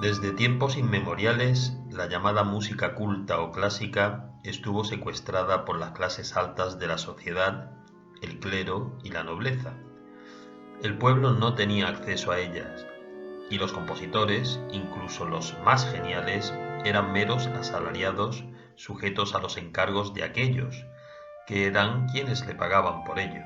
Desde tiempos inmemoriales, la llamada música culta o clásica estuvo secuestrada por las clases altas de la sociedad, el clero y la nobleza. El pueblo no tenía acceso a ellas, y los compositores, incluso los más geniales, eran meros asalariados sujetos a los encargos de aquellos, que eran quienes le pagaban por ello.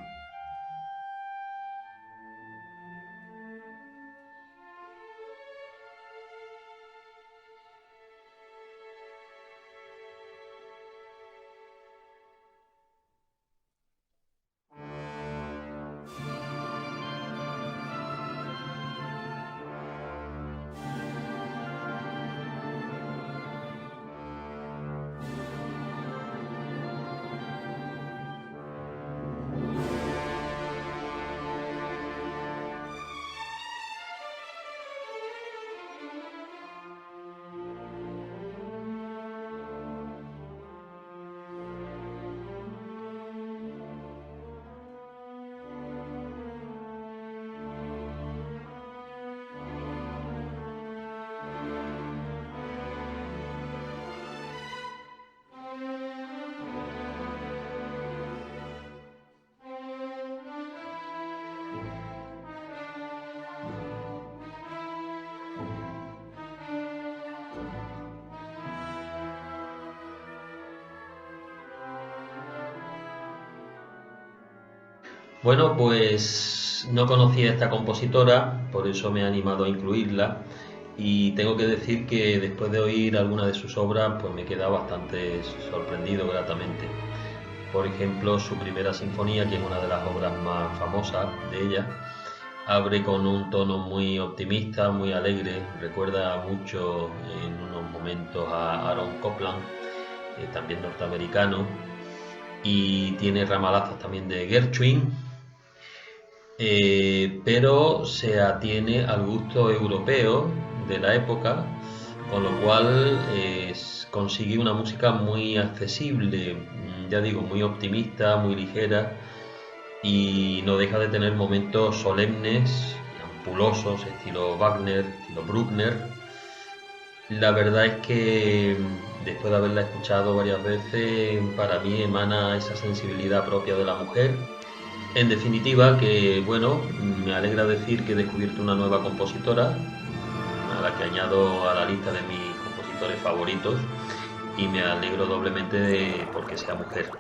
Bueno, pues no conocía a esta compositora, por eso me he animado a incluirla y tengo que decir que después de oír alguna de sus obras, pues me he quedado bastante sorprendido gratamente. Por ejemplo, su primera sinfonía, que es una de las obras más famosas de ella, abre con un tono muy optimista, muy alegre, recuerda mucho en unos momentos a Aaron Copland, también norteamericano, y tiene ramalazos también de Gershwin, pero se atiene al gusto europeo de la época, con lo cual consigue una música muy accesible, ya digo, muy optimista, muy ligera, y no deja de tener momentos solemnes, ampulosos, estilo Wagner, estilo Bruckner. La verdad es que después de haberla escuchado varias veces, para mí emana esa sensibilidad propia de la mujer. En definitiva, que bueno, me alegra decir que he descubierto una nueva compositora, a la que añado a la lista de mis compositores favoritos, y me alegro doblemente porque sea mujer.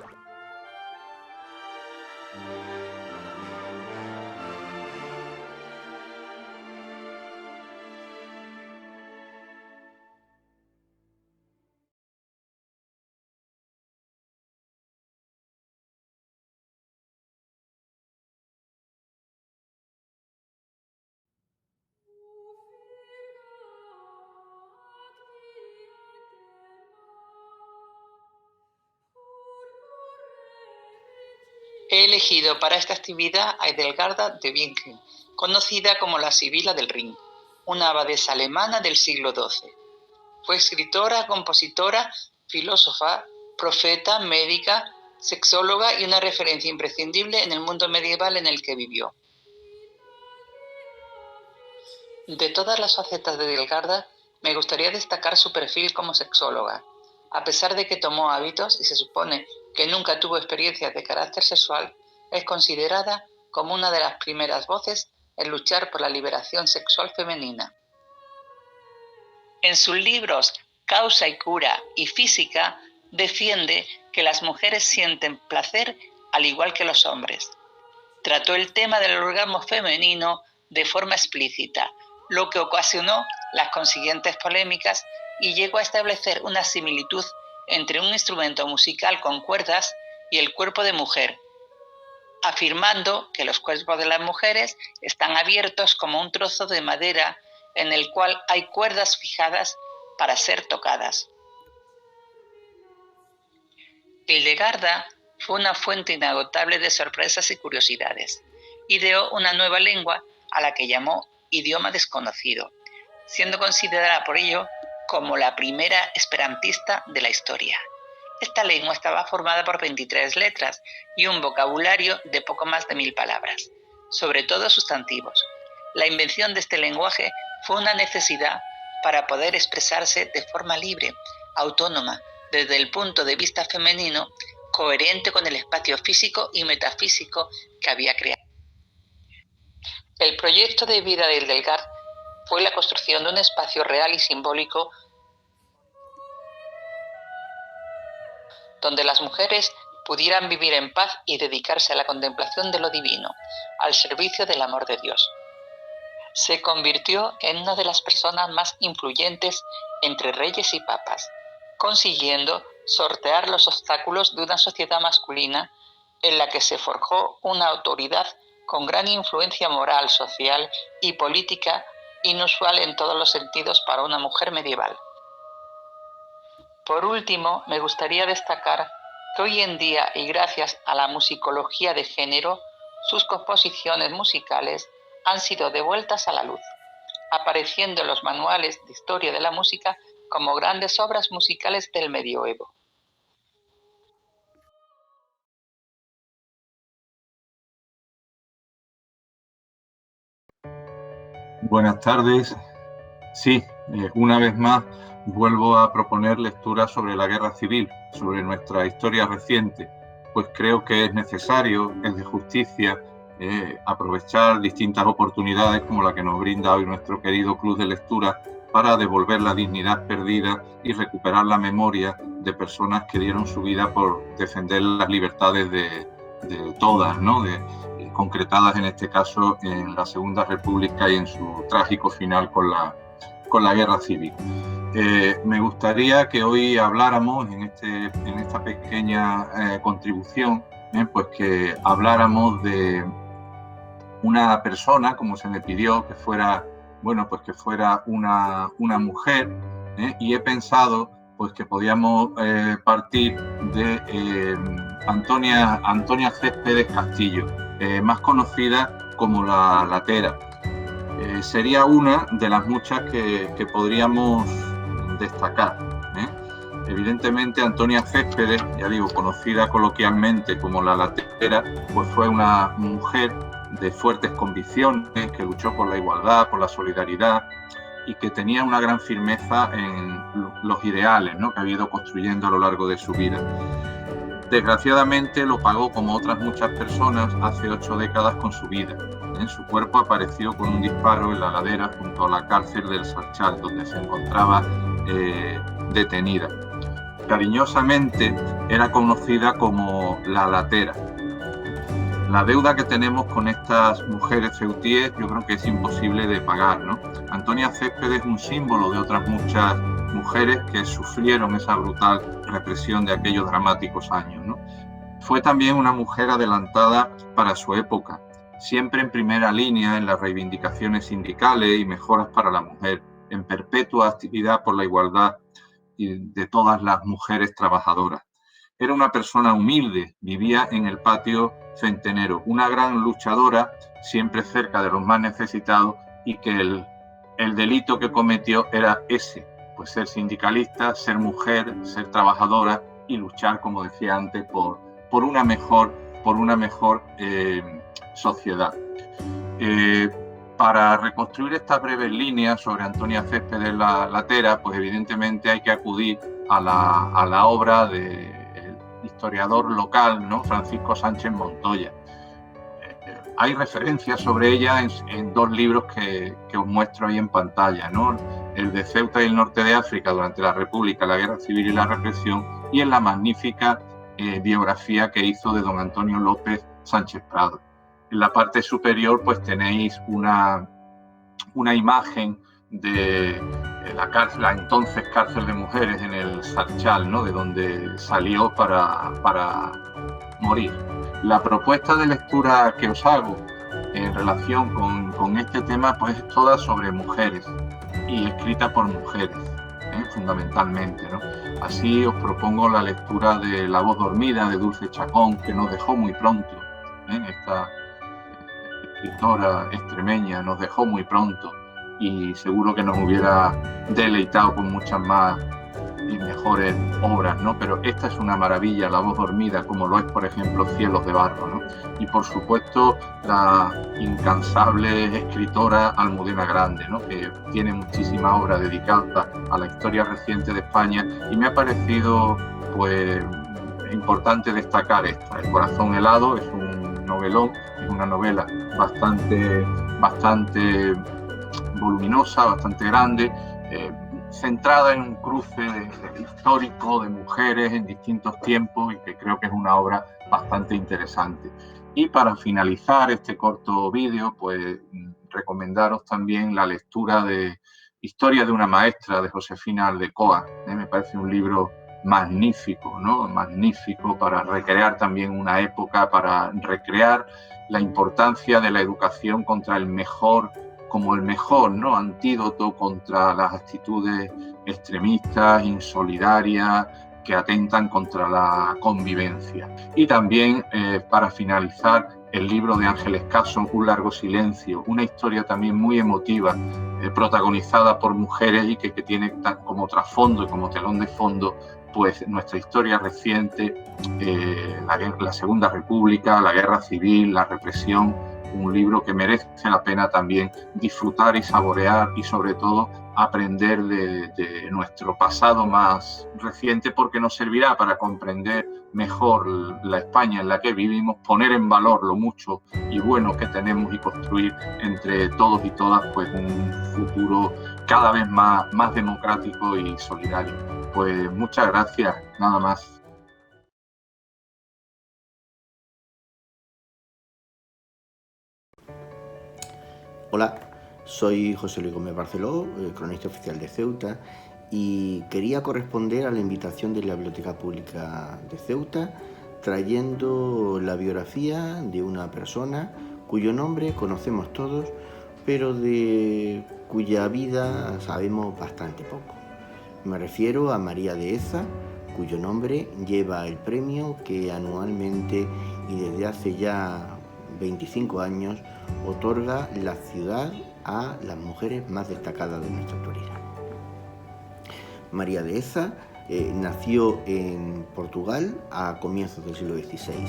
He elegido para esta actividad a Edelgarda de Bingen, conocida como la Sibila del Rin, una abadesa alemana del siglo XII. Fue escritora, compositora, filósofa, profeta, médica, sexóloga y una referencia imprescindible en el mundo medieval en el que vivió. De todas las facetas de Edelgarda, me gustaría destacar su perfil como sexóloga. A pesar de que tomó hábitos y se supone que nunca tuvo experiencias de carácter sexual, es considerada como una de las primeras voces en luchar por la liberación sexual femenina. En sus libros Causa y Cura y Física, defiende que las mujeres sienten placer al igual que los hombres. Trató el tema del orgasmo femenino de forma explícita, lo que ocasionó las consiguientes polémicas y llegó a establecer una similitud entre un instrumento musical con cuerdas y el cuerpo de mujer, afirmando que los cuerpos de las mujeres están abiertos como un trozo de madera en el cual hay cuerdas fijadas para ser tocadas. Hildegarda fue una fuente inagotable de sorpresas y curiosidades. Ideó una nueva lengua a la que llamó idioma desconocido, siendo considerada por ello como la primera esperantista de la historia. Esta lengua estaba formada por 23 letras y un vocabulario de poco más de 1000 palabras, sobre todo sustantivos. La invención de este lenguaje fue una necesidad para poder expresarse de forma libre, autónoma, desde el punto de vista femenino, coherente con el espacio físico y metafísico que había creado. El proyecto de vida de Hildegard fue la construcción de un espacio real y simbólico donde las mujeres pudieran vivir en paz y dedicarse a la contemplación de lo divino, al servicio del amor de Dios. Se convirtió en una de las personas más influyentes entre reyes y papas, consiguiendo sortear los obstáculos de una sociedad masculina en la que se forjó una autoridad con gran influencia moral, social y política inusual en todos los sentidos para una mujer medieval. Por último, me gustaría destacar que hoy en día, y gracias a la musicología de género, sus composiciones musicales han sido devueltas a la luz, apareciendo en los manuales de historia de la música como grandes obras musicales del medioevo. Buenas tardes. Sí, una vez más vuelvo a proponer lecturas sobre la guerra civil, sobre nuestra historia reciente, pues creo que es necesario, es de justicia, aprovechar distintas oportunidades como la que nos brinda hoy nuestro querido Club de Lectura para devolver la dignidad perdida y recuperar la memoria de personas que dieron su vida por defender las libertades de todas, ¿no? Concretadas en este caso en la Segunda República y en su trágico final con la Guerra Civil. Me gustaría que hoy habláramos en esta pequeña contribución, pues que habláramos de una persona, como se me pidió, que fuera, bueno, pues que fuera una mujer, y he pensado pues que podíamos partir de Antonia Céspedes Castillo, más conocida como la Latera. Sería una de las muchas que podríamos destacar. Evidentemente, Antonia Céspedes, ya digo, conocida coloquialmente como la Latera, pues fue una mujer de fuertes convicciones, que luchó por la igualdad, por la solidaridad y que tenía una gran firmeza en los ideales, ¿no?, que había ido construyendo a lo largo de su vida. Desgraciadamente lo pagó, como otras muchas personas, hace 8 décadas con su vida. Su cuerpo apareció con un disparo en la ladera junto a la cárcel del Sarchal, donde se encontraba detenida. Cariñosamente era conocida como la Latera. La deuda que tenemos con estas mujeres ceutíes yo creo que es imposible de pagar, ¿no? Antonia Céspedes es un símbolo de otras muchas mujeres que sufrieron esa brutal represión de aquellos dramáticos años, ¿no? Fue también una mujer adelantada para su época, siempre en primera línea en las reivindicaciones sindicales y mejoras para la mujer, en perpetua actividad por la igualdad de todas las mujeres trabajadoras. Era una persona humilde, vivía en el patio centenero, una gran luchadora, siempre cerca de los más necesitados, y que el delito que cometió era ese, pues ser sindicalista, ser mujer, ser trabajadora y luchar, como decía antes, por una mejor sociedad. Para reconstruir estas breves líneas sobre Antonia Céspedes la Latera, pues evidentemente hay que acudir a la obra del historiador local, ¿no?, Francisco Sánchez Montoya. Hay referencias sobre ella en 2 libros que os muestro ahí en pantalla, ¿no? El de Ceuta y el norte de África durante la República, la Guerra Civil y la Represión, y en la magnífica biografía que hizo de don Antonio López Sánchez Prado. En la parte superior pues tenéis una imagen de la entonces cárcel de mujeres en el Sarchal, ¿no?, de donde salió para morir. La propuesta de lectura que os hago en relación con este tema pues es toda sobre mujeres y escrita por mujeres, fundamentalmente, ¿no? Así os propongo la lectura de La voz dormida de Dulce Chacón, que nos dejó muy pronto, esta escritora extremeña nos dejó muy pronto y seguro que nos hubiera deleitado con muchas más y mejores obras, ¿no? Pero esta es una maravilla, La voz dormida, como lo es, por ejemplo, Cielos de barro, ¿no? Y, por supuesto, la incansable escritora Almudena Grande, ¿no? Que tiene muchísima obra dedicada a la historia reciente de España, y me ha parecido, pues, importante destacar esta. El corazón helado es un novelón, es una novela bastante voluminosa, bastante grande, centrada en un cruce histórico de mujeres en distintos tiempos, y que creo que es una obra bastante interesante. Y para finalizar este corto vídeo, pues recomendaros también la lectura de Historia de una maestra, de Josefina Aldecoa. Me parece un libro magnífico, ¿no? Magnífico para recrear también una época, para recrear la importancia de la educación contra el mejor, como el mejor, ¿no?, antídoto contra las actitudes extremistas, insolidarias, que atentan contra la convivencia. Y también, para finalizar, el libro de Ángeles Caso, Un largo silencio, una historia también muy emotiva, protagonizada por mujeres, y que tiene como trasfondo y como telón de fondo, pues, nuestra historia reciente, la Segunda República, la Guerra Civil, la represión. Un libro que merece la pena también disfrutar y saborear, y sobre todo aprender de nuestro pasado más reciente, porque nos servirá para comprender mejor la España en la que vivimos, poner en valor lo mucho y bueno que tenemos, y construir entre todos y todas, pues, un futuro cada vez más democrático y solidario. Pues muchas gracias, nada más. Hola, soy José Luis Gómez Barceló, cronista oficial de Ceuta, y quería corresponder a la invitación de la Biblioteca Pública de Ceuta, trayendo la biografía de una persona cuyo nombre conocemos todos, pero de cuya vida sabemos bastante poco. Me refiero a María Deheza, cuyo nombre lleva el premio que anualmente y desde hace ya 25 años otorga la ciudad a las mujeres más destacadas de nuestra actualidad. María Deheza nació en Portugal a comienzos del siglo XVI.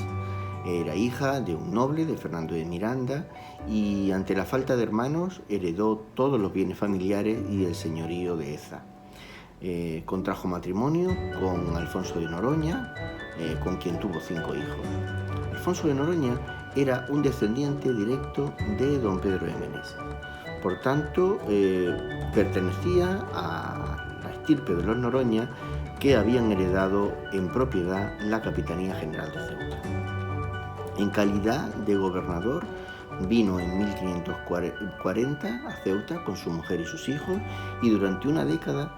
Era hija de un noble, de Fernando de Miranda, y ante la falta de hermanos heredó todos los bienes familiares y el señorío de Deheza. Contrajo matrimonio con Alfonso de Noroña, con quien tuvo 5 hijos. Alfonso de Noroña era un descendiente directo de don Pedro de Meneses. Por tanto, pertenecía a la estirpe de los Noroña, que habían heredado en propiedad la Capitanía General de Ceuta. En calidad de gobernador, vino en 1540 a Ceuta con su mujer y sus hijos, y durante una década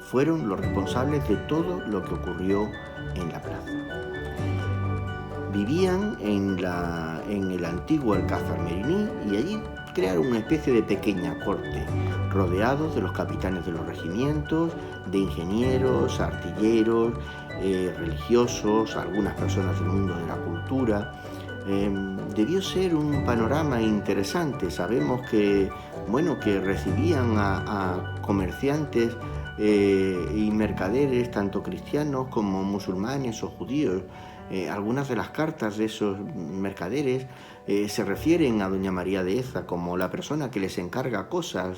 fueron los responsables de todo lo que ocurrió en la plaza. Vivían en el antiguo Alcázar Meriní, y allí crearon una especie de pequeña corte, rodeados de los capitanes de los regimientos, de ingenieros, artilleros, religiosos, algunas personas del mundo de la cultura. Debió ser un panorama interesante. Sabemos que recibían a comerciantes y mercaderes, tanto cristianos como musulmanes o judíos. Algunas de las cartas de esos mercaderes se refieren a doña María Deheza como la persona que les encarga cosas,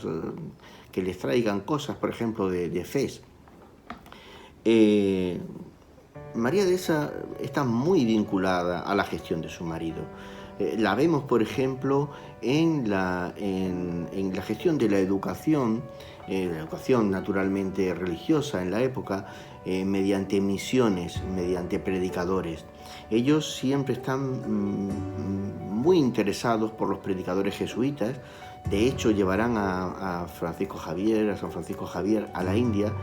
que les traigan cosas, por ejemplo, de Fez. María Deheza está muy vinculada a la gestión de su marido. La vemos, por ejemplo, en la gestión de la educación naturalmente religiosa en la época, mediante misiones, mediante predicadores. Ellos siempre están muy interesados por los predicadores jesuitas. De hecho, llevarán a San Francisco Javier a la India,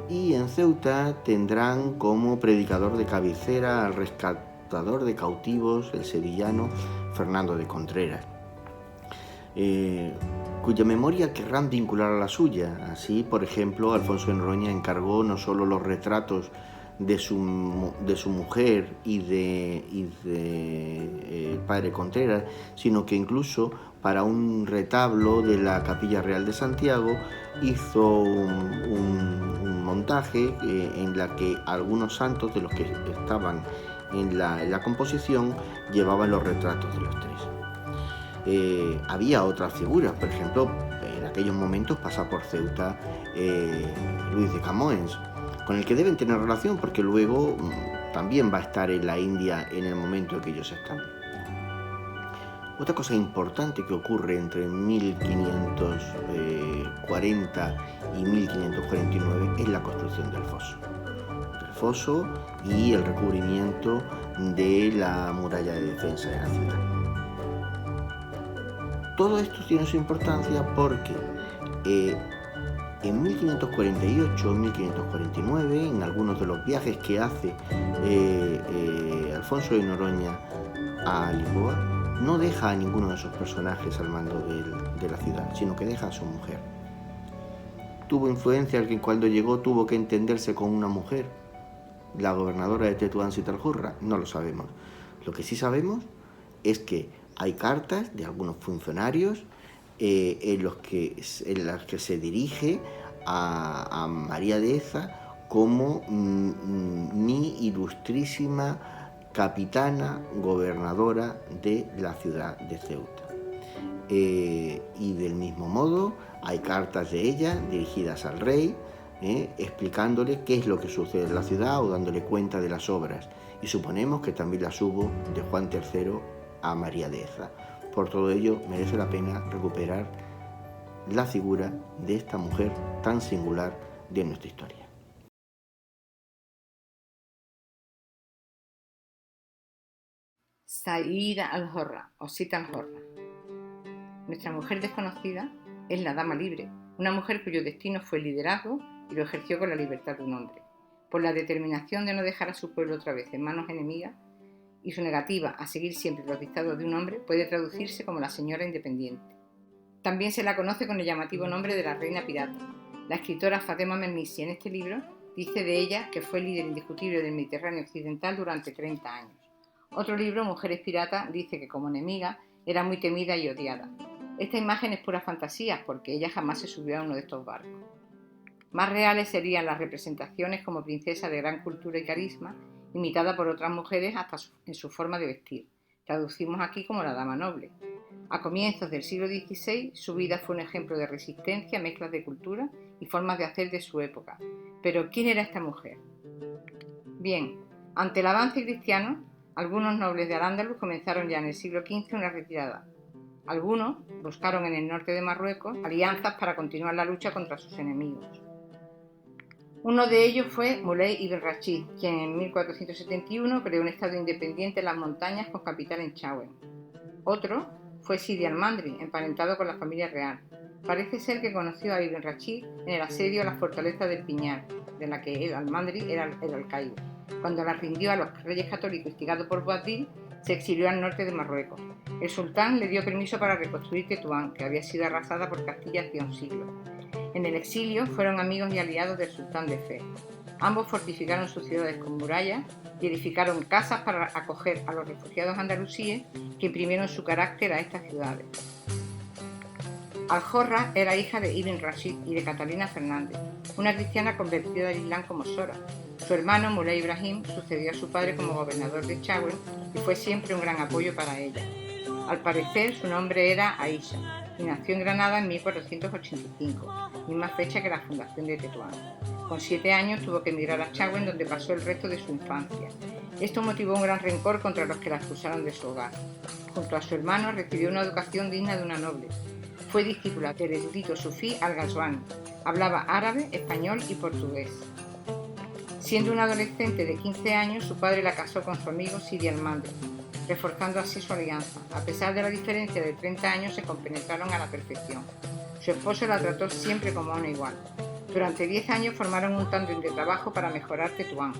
y en Ceuta tendrán como predicador de cabecera al rescatador de cautivos, el sevillano Fernando de Contreras, cuya memoria querrán vincular a la suya. Así, por ejemplo, Alfonso de Noroña encargó no solo los retratos de su mujer y de el padre Contreras, sino que incluso para un retablo de la Capilla Real de Santiago hizo un montaje en la que algunos santos de los que estaban en la composición llevaban los retratos de los tres. Había otras figuras, por ejemplo, en aquellos momentos pasa por Ceuta Luis de Camoens, con el que deben tener relación porque luego también va a estar en la India en el momento en que ellos están. Otra cosa importante que ocurre entre 1540 y 1549 es la construcción del foso. El foso y el recubrimiento de la muralla de defensa de la ciudad. Todo esto tiene su importancia porque en 1548, 1549, en algunos de los viajes que hace Alfonso de Noroña a Lisboa, no deja a ninguno de esos personajes al mando de la ciudad, sino que deja a su mujer. Tuvo influencia que cuando llegó tuvo que entenderse con una mujer, la gobernadora de Tetuán Sitalhurra, no lo sabemos. Lo que sí sabemos es que hay cartas de algunos funcionarios en las que se dirige a María de Eza como mi ilustrísima capitana gobernadora de la ciudad de Ceuta. Y del mismo modo hay cartas de ella dirigidas al rey, explicándole qué es lo que sucede en la ciudad o dándole cuenta de las obras. Y suponemos que también las hubo de Juan III a María de Eza. Por todo ello merece la pena recuperar la figura de esta mujer tan singular de nuestra historia. Saída al-Horra o Sita al-Horra. Nuestra mujer desconocida es la Dama Libre, una mujer cuyo destino fue el liderazgo y lo ejerció con la libertad de un hombre. Por la determinación de no dejar a su pueblo otra vez en manos enemigas y su negativa a seguir siempre los dictados de un hombre, puede traducirse como la señora independiente. También se la conoce con el llamativo nombre de la reina pirata. La escritora Fatema Mernissi en este libro dice de ella que fue líder indiscutible del Mediterráneo occidental durante 30 años. Otro libro, Mujeres Piratas, dice que como enemiga era muy temida y odiada. Esta imagen es pura fantasía porque ella jamás se subió a uno de estos barcos. Más reales serían las representaciones como princesa de gran cultura y carisma, imitada por otras mujeres hasta en su forma de vestir. Traducimos aquí como la dama noble. A comienzos del siglo XVI, su vida fue un ejemplo de resistencia, mezclas de cultura y formas de hacer de su época. Pero, ¿quién era esta mujer? Bien, ante el avance cristiano, algunos nobles de Al-Ándalus comenzaron ya en el siglo XV una retirada. Algunos buscaron en el norte de Marruecos alianzas para continuar la lucha contra sus enemigos. Uno de ellos fue Muley ibn Rashid, quien en 1471 creó un estado independiente en las montañas con capital en Chauen. Otro fue Sidi al-Mandri, emparentado con la familia real. Parece ser que conoció a Ibn Rashid en el asedio a la fortaleza del Piñar, de la que el al-Mandri era el alcaide. Cuando la rindió a los reyes católicos instigado por Boabdil, se exilió al norte de Marruecos. El sultán le dio permiso para reconstruir Tetuán, que había sido arrasada por Castilla hace un siglo. En el exilio fueron amigos y aliados del sultán de Fez. Ambos fortificaron sus ciudades con murallas y edificaron casas para acoger a los refugiados andalusíes que imprimieron su carácter a estas ciudades. Al-Horra era hija de Ibn Rashid y de Catalina Fernández, una cristiana convertida al Islam como Sora. Su hermano Muley Ibrahim sucedió a su padre como gobernador de Chauen y fue siempre un gran apoyo para ella. Al parecer su nombre era Aisha y nació en Granada en 1485, misma fecha que la fundación de Tetuán. Con 7 años tuvo que emigrar a Chauen, donde pasó el resto de su infancia. Esto motivó un gran rencor contra los que la expulsaron de su hogar. Junto a su hermano recibió una educación digna de una noble. Fue discípula del erudito sufí Al-Ghazwani. Hablaba árabe, español y portugués. Siendo una adolescente de 15 años, su padre la casó con su amigo Sidi al-Mandri, reforzando así su alianza. A pesar de la diferencia de 30 años, se compenetraron a la perfección. Su esposo la trató siempre como a una igual. Durante 10 años formaron un tándem de trabajo para mejorar Tetuán.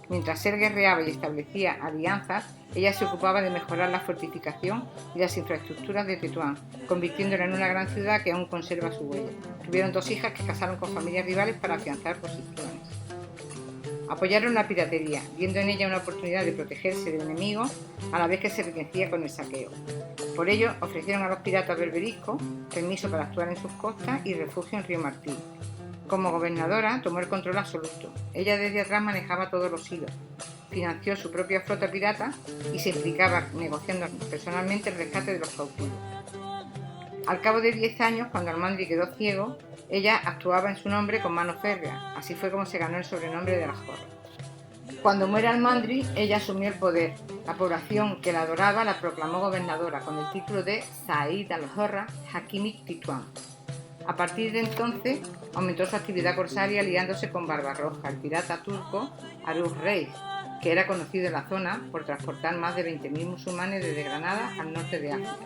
Mientras él guerreaba y establecía alianzas, ella se ocupaba de mejorar la fortificación y las infraestructuras de Tetuán, convirtiéndola en una gran ciudad que aún conserva su huella. Tuvieron 2 hijas que casaron con familias rivales para afianzar posiciones. Apoyaron la piratería, viendo en ella una oportunidad de protegerse del enemigo a la vez que se enriquecía con el saqueo. Por ello, ofrecieron a los piratas berberiscos permiso para actuar en sus costas y refugio en Río Martín. Como gobernadora, tomó el control absoluto. Ella desde atrás manejaba todos los hilos, financió su propia flota pirata y se implicaba negociando personalmente el rescate de los cautivos. Al cabo de 10 años, cuando Almandri quedó ciego, ella actuaba en su nombre con mano férrea. Así fue como se ganó el sobrenombre de la Jorra. Cuando muere Almandri, ella asumió el poder. La población que la adoraba la proclamó gobernadora con el título de Said al-Jorra Hakimit Tituán. A partir de entonces, aumentó su actividad corsaria aliándose con Barbarroja, el pirata turco Aruz Reis, que era conocido en la zona por transportar más de 20.000 musulmanes desde Granada al norte de África.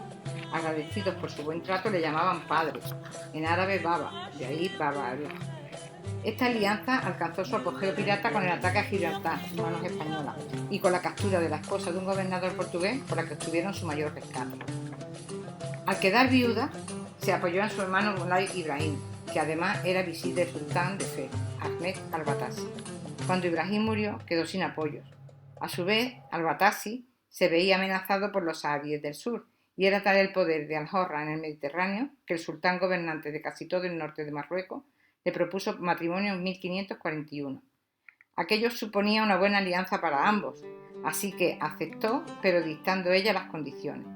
Agradecidos por su buen trato le llamaban padre, en árabe Baba, de ahí Baba Aruz. Esta alianza alcanzó su apogeo pirata con el ataque a Gibraltar, en manos españolas, y con la captura de la esposa de un gobernador portugués por la que obtuvieron su mayor rescate. Al quedar viuda, se apoyó en su hermano Mulay Ibrahim, que además era visir del sultán de Fez, Ahmed al-Batasi. Cuando Ibrahim murió, quedó sin apoyos. A su vez, al-Batasi se veía amenazado por los saharíes del sur, y era tal el poder de Al-Jorra en el Mediterráneo que el sultán gobernante de casi todo el norte de Marruecos le propuso matrimonio en 1541. Aquello suponía una buena alianza para ambos, así que aceptó, pero dictando ella las condiciones,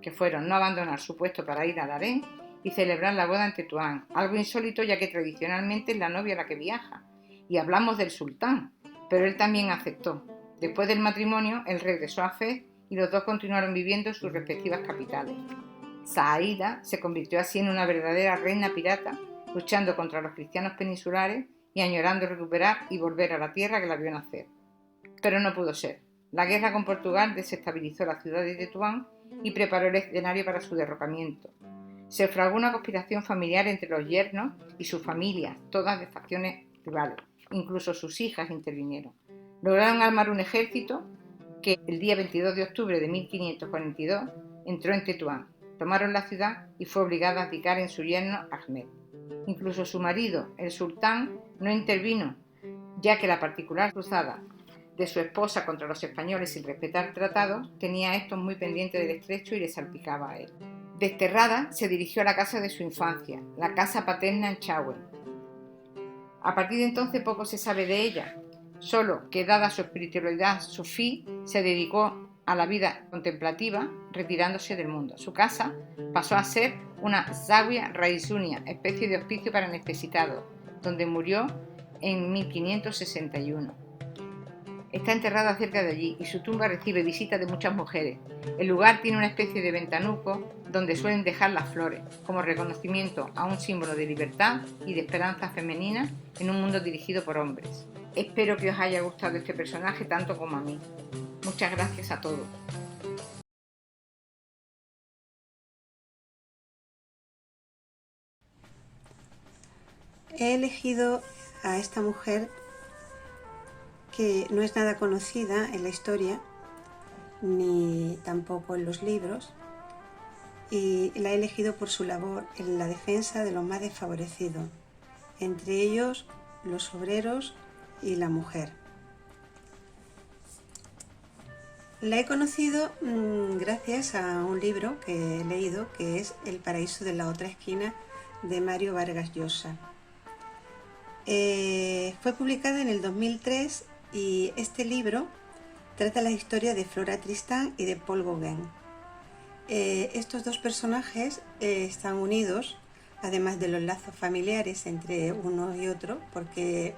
que fueron no abandonar su puesto para ir al harén y celebrar la boda en Tetuán, algo insólito ya que tradicionalmente es la novia la que viaja, y hablamos del sultán, pero él también aceptó. Después del matrimonio, él regresó a Fez y los dos continuaron viviendo en sus respectivas capitales. Saída se convirtió así en una verdadera reina pirata, luchando contra los cristianos peninsulares y añorando recuperar y volver a la tierra que la vio nacer. Pero no pudo ser. La guerra con Portugal desestabilizó la ciudad de Tetuán y preparó el escenario para su derrocamiento. Se fraguó una conspiración familiar entre los yernos y sus familias, todas de facciones rivales. Incluso sus hijas intervinieron. Lograron armar un ejército que el día 22 de octubre de 1542 entró en Tetuán, tomaron la ciudad y fue obligada a abdicar en su yerno Ahmed. Incluso su marido, el sultán, no intervino, ya que la particular cruzada de su esposa contra los españoles sin respetar tratados tenía a estos muy pendientes del estrecho y le salpicaba a él. Desterrada, se dirigió a la casa de su infancia, la casa paterna en Chauen. A partir de entonces poco se sabe de ella, solo que dada su espiritualidad sufí, se dedicó a la vida contemplativa, retirándose del mundo. Su casa pasó a ser una Zawiya Raisunia, especie de hospicio para necesitados, donde murió en 1561. Está enterrada cerca de allí y su tumba recibe visitas de muchas mujeres. El lugar tiene una especie de ventanuco donde suelen dejar las flores, como reconocimiento a un símbolo de libertad y de esperanza femenina en un mundo dirigido por hombres. Espero que os haya gustado este personaje tanto como a mí. Muchas gracias a todos. He elegido a esta mujer que no es nada conocida en la historia, ni tampoco en los libros, y la he elegido por su labor en la defensa de los más desfavorecidos, entre ellos los obreros y la mujer. La he conocido gracias a un libro que he leído, que es El paraíso de la otra esquina, de Mario Vargas Llosa. Fue publicada en el 2003 y este libro trata la historia de Flora Tristán y de Paul Gauguin. Estos dos personajes están unidos, además de los lazos familiares entre uno y otro, porque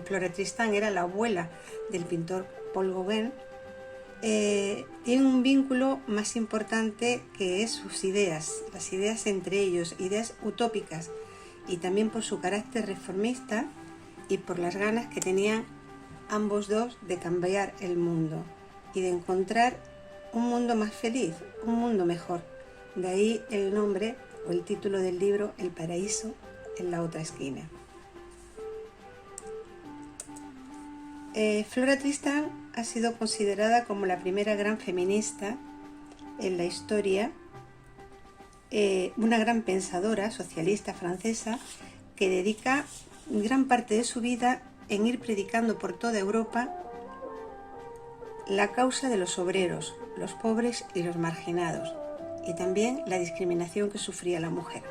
Flora Tristán era la abuela del pintor Paul Gauguin. Tienen un vínculo más importante que es sus ideas, las ideas entre ellos, ideas utópicas, y también por su carácter reformista y por las ganas que tenían ambos dos de cambiar el mundo y de encontrar un mundo más feliz, un mundo mejor. De ahí el nombre o el título del libro, El paraíso en la otra esquina. Flora Tristán ha sido considerada como la primera gran feminista en la historia, una gran pensadora socialista francesa que dedica gran parte de su vida en ir predicando por toda Europa la causa de los obreros, los pobres y los marginados, y también la discriminación que sufría la mujer.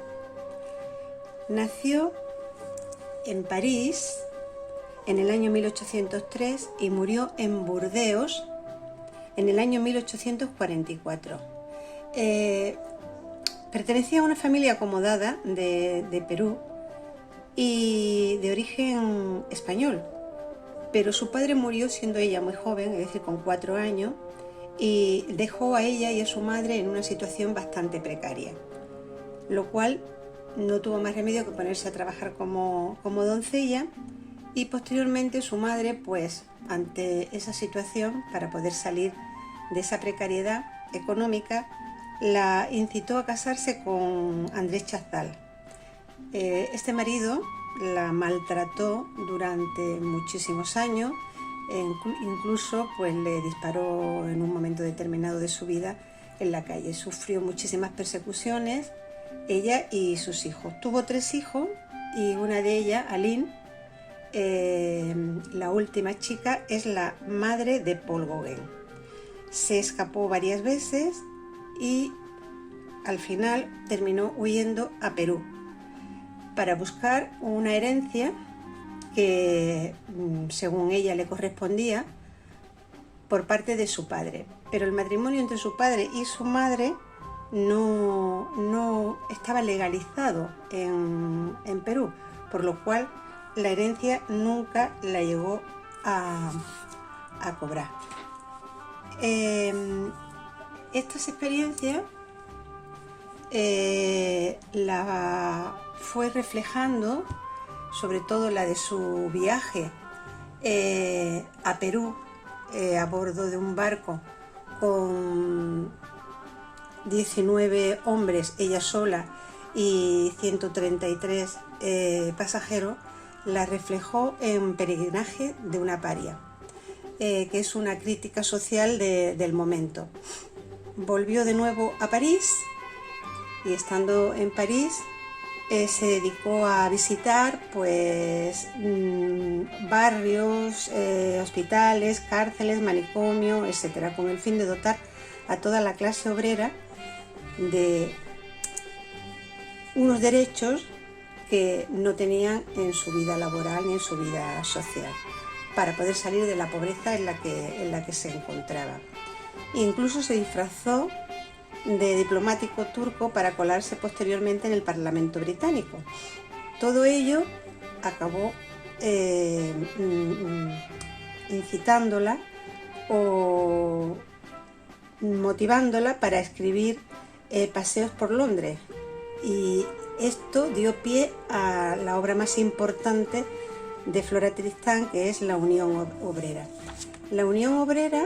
Nació en París en el año 1803 y murió en Burdeos en el año 1844. Pertenecía a una familia acomodada de Perú y de origen español, pero su padre murió siendo ella muy joven, es decir, con 4 años, y dejó a ella y a su madre en una situación bastante precaria, lo cual no tuvo más remedio que ponerse a trabajar como doncella, y posteriormente su madre, pues ante esa situación, para poder salir de esa precariedad económica, la incitó a casarse con Andrés Chazal. Este marido la maltrató durante muchísimos años, incluso pues le disparó en un momento determinado de su vida en la calle. Sufrió muchísimas persecuciones, ella y sus hijos. Tuvo 3 hijos y una de ellas, Aline, la última chica, es la madre de Paul Gauguin. Se escapó varias veces y al final terminó huyendo a Perú para buscar una herencia que, según ella, le correspondía por parte de su padre. Pero el matrimonio entre su padre y su madre no estaba legalizado en Perú, por lo cual la herencia nunca la llegó a cobrar. Estas experiencias la fue reflejando, sobre todo la de su viaje a Perú a bordo de un barco con 19 hombres, ella sola, y 133 pasajeros, la reflejó en Peregrinaje de una paria, que es una crítica social del momento. Volvió de nuevo a París y, estando en París, se dedicó a visitar pues barrios, hospitales, cárceles, manicomios, etcétera, con el fin de dotar a toda la clase obrera de unos derechos que no tenían en su vida laboral ni en su vida social, para poder salir de la pobreza en la que se encontraba. Incluso se disfrazó de diplomático turco para colarse posteriormente en el Parlamento británico. Todo ello acabó incitándola o motivándola para escribir Paseos por Londres, y esto dio pie a la obra más importante de Flora Tristán, que es La Unión Obrera. La Unión Obrera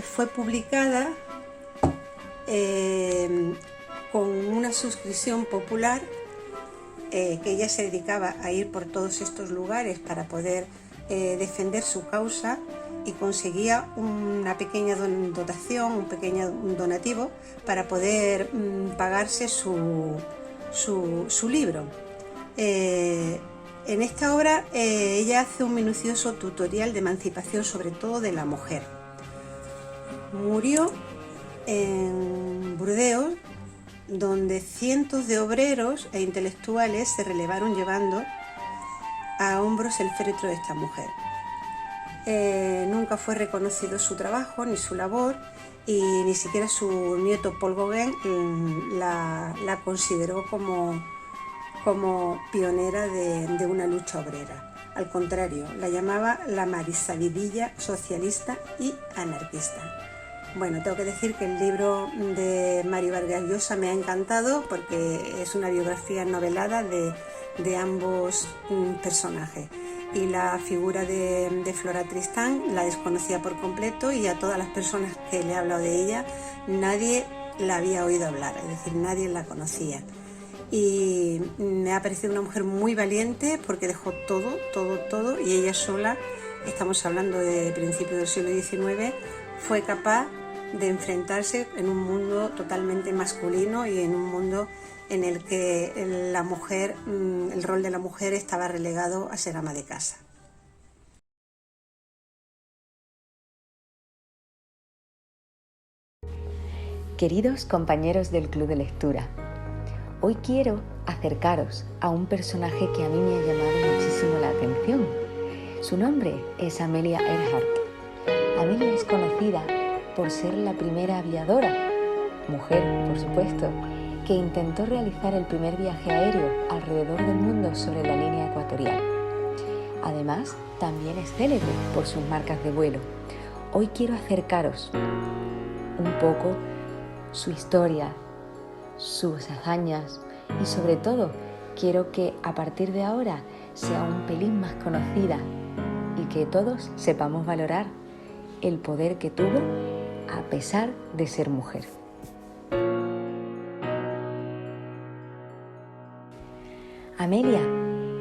fue publicada con una suscripción popular, que ella se dedicaba a ir por todos estos lugares para poder defender su causa, y conseguía una pequeña dotación, un pequeño donativo para poder pagarse su libro. En esta obra ella hace un minucioso tutorial de emancipación, sobre todo de la mujer. Murió en Burdeos, donde cientos de obreros e intelectuales se relevaron llevando a hombros el féretro de esta mujer. Nunca fue reconocido su trabajo ni su labor, y ni siquiera su nieto Paul Gauguin la consideró como pionera de una lucha obrera. Al contrario, la llamaba la Marisabidilla socialista y anarquista. Bueno, tengo que decir que el libro de Mari Vargas Llosa me ha encantado, porque es una biografía novelada de ambos personajes. Y la figura de Flora Tristán la desconocía por completo, y a todas las personas que le he hablado de ella, nadie la había oído hablar, es decir, nadie la conocía. Y me ha parecido una mujer muy valiente, porque dejó todo, y ella sola, estamos hablando de principios del siglo XIX, fue capaz de enfrentarse en un mundo totalmente masculino y en un mundo en el que la mujer, el rol de la mujer estaba relegado a ser ama de casa. Queridos compañeros del Club de Lectura, hoy quiero acercaros a un personaje que a mí me ha llamado muchísimo la atención. Su nombre es Amelia Earhart. Amelia es conocida por ser la primera aviadora, mujer por supuesto, que intentó realizar el primer viaje aéreo alrededor del mundo sobre la línea ecuatorial. Además, también es célebre por sus marcas de vuelo. Hoy quiero acercaros un poco su historia, sus hazañas y sobre todo quiero que a partir de ahora sea un pelín más conocida y que todos sepamos valorar el poder que tuvo a pesar de ser mujer. Amelia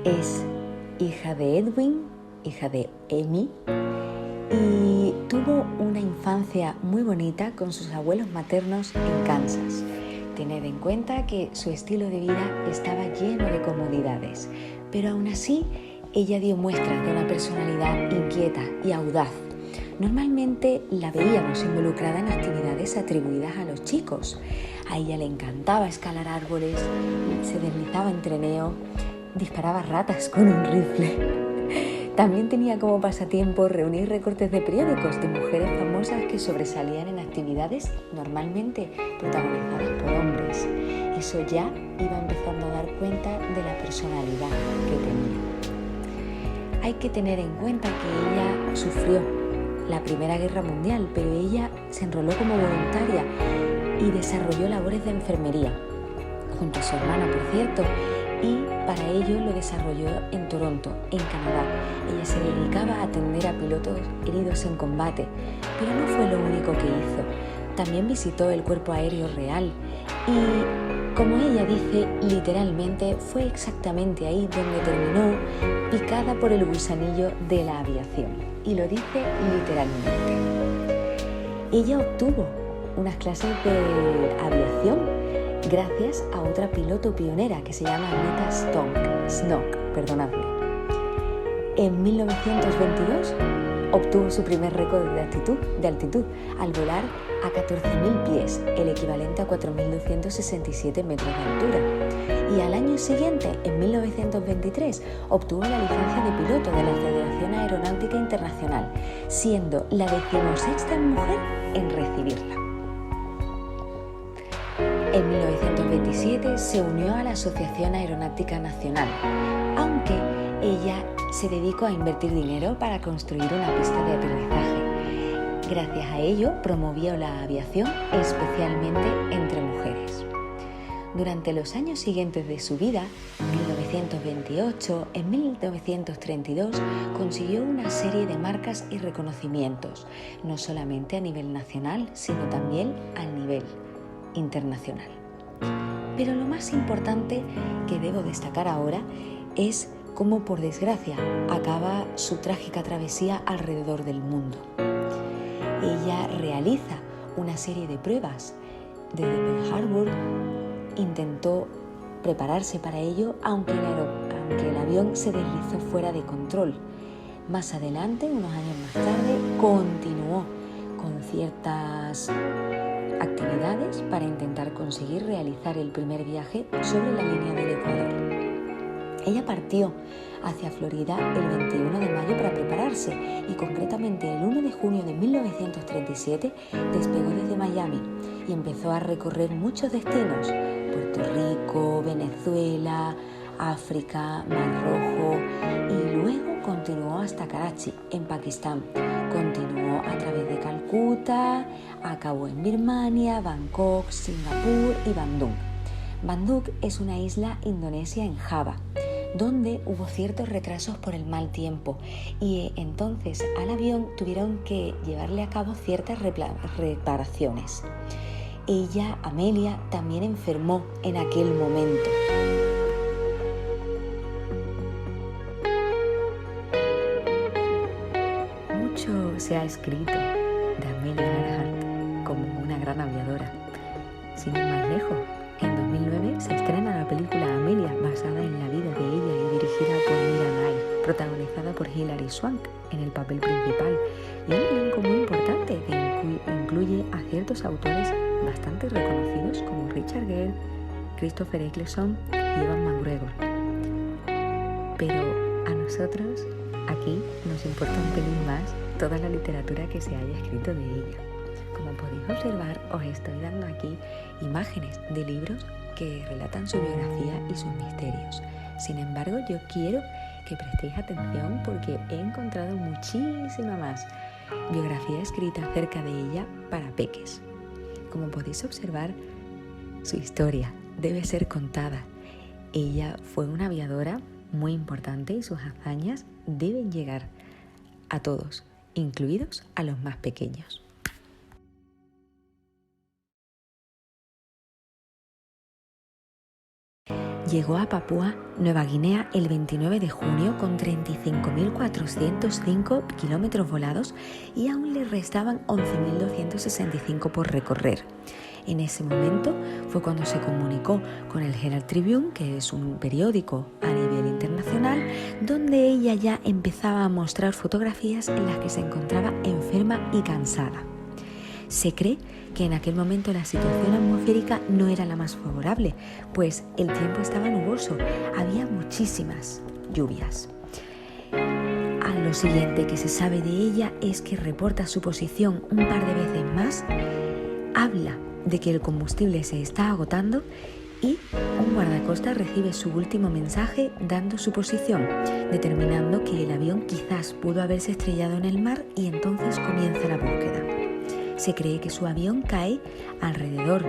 es hija de Edwin, hija de Amy, y tuvo una infancia muy bonita con sus abuelos maternos en Kansas. Tened en cuenta que su estilo de vida estaba lleno de comodidades, pero aún así ella dio muestras de una personalidad inquieta y audaz. Normalmente la veíamos involucrada en actividades atribuidas a los chicos. A ella le encantaba escalar árboles, se deslizaba en trineo, disparaba ratas con un rifle. También tenía como pasatiempo reunir recortes de periódicos de mujeres famosas que sobresalían en actividades normalmente protagonizadas por hombres. Eso ya iba empezando a dar cuenta de la personalidad que tenía. Hay que tener en cuenta que ella sufrió la Primera Guerra Mundial, pero ella se enroló como voluntaria y desarrolló labores de enfermería, junto a su hermana, por cierto, y para ello lo desarrolló en Toronto, en Canadá. Ella se dedicaba a atender a pilotos heridos en combate, pero no fue lo único que hizo. También visitó el Cuerpo Aéreo Real y, como ella dice, literalmente fue exactamente ahí donde terminó picada por el gusanillo de la aviación. Y lo dice literalmente. Ella obtuvo unas clases de aviación gracias a otra piloto pionera que se llama Anita Snook. En 1922 obtuvo su primer récord de altitud al volar a 14.000 pies, el equivalente a 4.267 metros de altura. Y al año siguiente, en 1923, obtuvo la licencia de piloto de la Federación Aeronáutica Internacional, siendo la 16ª mujer en recibirla. En 1927 se unió a la Asociación Aeronáutica Nacional, aunque ella se dedicó a invertir dinero para construir una pista de aterrizaje. Gracias a ello promovió la aviación, especialmente entre mujeres. Durante los años siguientes de su vida, en 1928, en 1932, consiguió una serie de marcas y reconocimientos, no solamente a nivel nacional, sino también a nivel internacional. Pero lo más importante que debo destacar ahora es cómo, por desgracia, acaba su trágica travesía alrededor del mundo. Ella realiza una serie de pruebas desde Pearl Harbor, intentó prepararse para ello, aunque el avión se deslizó fuera de control. Más adelante, unos años más tarde, continuó con ciertas actividades para intentar conseguir realizar el primer viaje sobre la línea del Ecuador. Ella partió hacia Florida el 21 de mayo para prepararse y concretamente el 1 de junio de 1937 despegó desde Miami y empezó a recorrer muchos destinos: Puerto Rico, Venezuela, África, Mar Rojo, y luego continuó hasta Karachi, en Pakistán. Continuó a través de Calcuta, acabó en Birmania, Bangkok, Singapur y Bandung. Bandung es una isla indonesia en Java, donde hubo ciertos retrasos por el mal tiempo y entonces al avión tuvieron que llevarle a cabo ciertas reparaciones. Ella, Amelia, también enfermó en aquel momento. Mucho se ha escrito de Amelia Earhart como una gran aviadora. Sin ir más lejos, en 2009 se estrena la película Amelia, basada en la vida de ella y dirigida por Mira Knight, protagonizada por Hilary Swank en el papel principal, y un elenco muy importante que incluye a ciertos autores bastante cantantes reconocidos como Richard Gere, Christopher Eccleston y Ewan McGregor. Pero a nosotros aquí nos importa un pelín más toda la literatura que se haya escrito de ella. Como podéis observar, os estoy dando aquí imágenes de libros que relatan su biografía y sus misterios. Sin embargo, yo quiero que prestéis atención porque he encontrado muchísima más biografía escrita acerca de ella para peques. Como podéis observar, su historia debe ser contada. Ella fue una aviadora muy importante y sus hazañas deben llegar a todos, incluidos a los más pequeños. Llegó a Papúa Nueva Guinea el 29 de junio con 35.405 kilómetros volados y aún le restaban 11.265 por recorrer. En ese momento fue cuando se comunicó con el Herald Tribune, que es un periódico a nivel internacional, donde ella ya empezaba a mostrar fotografías en las que se encontraba enferma y cansada. Se cree que en aquel momento la situación atmosférica no era la más favorable, pues el tiempo estaba nuboso, había muchísimas lluvias. Lo siguiente que se sabe de ella es que reporta su posición un par de veces más, habla de que el combustible se está agotando y un guardacostas recibe su último mensaje dando su posición, determinando que el avión quizás pudo haberse estrellado en el mar y entonces comienza la búsqueda. Se cree que su avión cae alrededor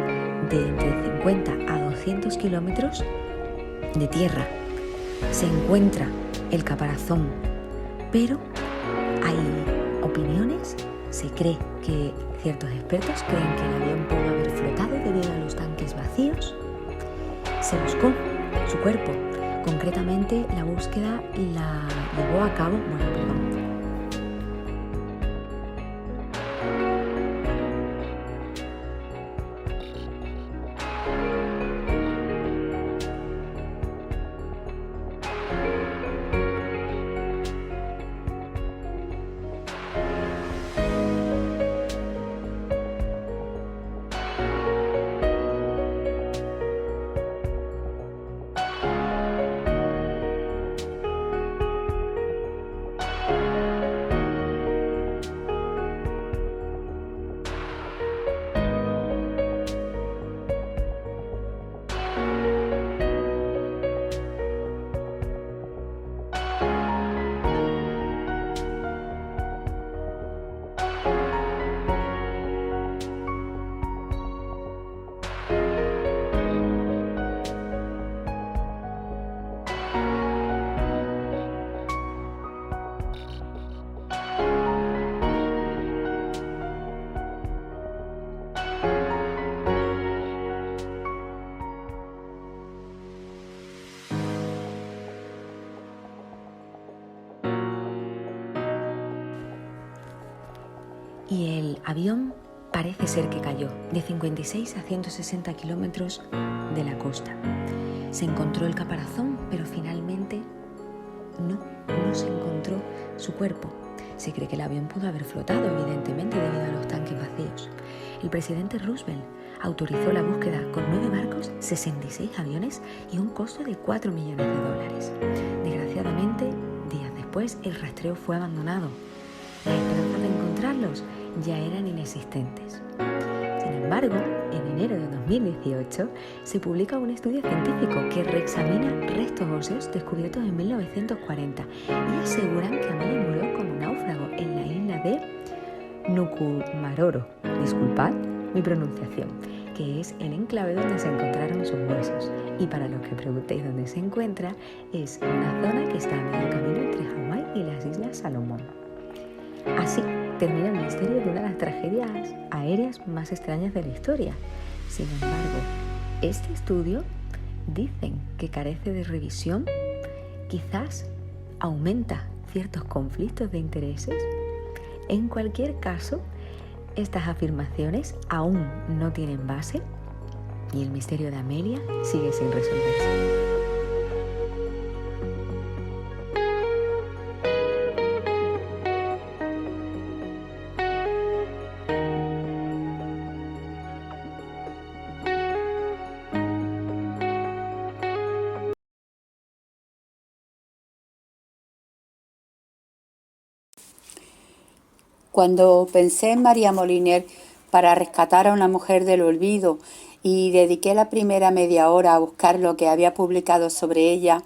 de entre 50 a 200 kilómetros de tierra. Se encuentra el caparazón, pero hay opiniones, se cree que ciertos expertos creen que el avión pudo haber flotado debido a los tanques vacíos. Se buscó su cuerpo, concretamente la búsqueda la llevó a cabo, y el avión parece ser que cayó de 56 a 160 kilómetros de la costa. Se encontró el caparazón, pero finalmente no se encontró su cuerpo. Se cree que el avión pudo haber flotado, evidentemente, debido a los tanques vacíos. El presidente Roosevelt autorizó la búsqueda con 9 barcos, 66 aviones y un costo de $4 millones. Desgraciadamente, días después, el rastreo fue abandonado. Las esperanzas de encontrarlos ya eran inexistentes. Sin embargo, en enero de 2018 se publica un estudio científico que reexamina restos óseos descubiertos en 1940 y aseguran que Amelia murió como náufrago en la isla de Nuku'maroro, disculpad mi pronunciación, que es el enclave donde se encontraron sus huesos. Y para los que preguntéis dónde se encuentra, es una zona que está a medio camino entre Hawái y las Islas Salomón. Así termina el misterio de una de las tragedias aéreas más extrañas de la historia. Sin embargo, este estudio dicen que carece de revisión, quizás aumenta ciertos conflictos de intereses. En cualquier caso, estas afirmaciones aún no tienen base y el misterio de Amelia sigue sin resolverse. Cuando pensé en María Moliner para rescatar a una mujer del olvido y dediqué la primera media hora a buscar lo que había publicado sobre ella,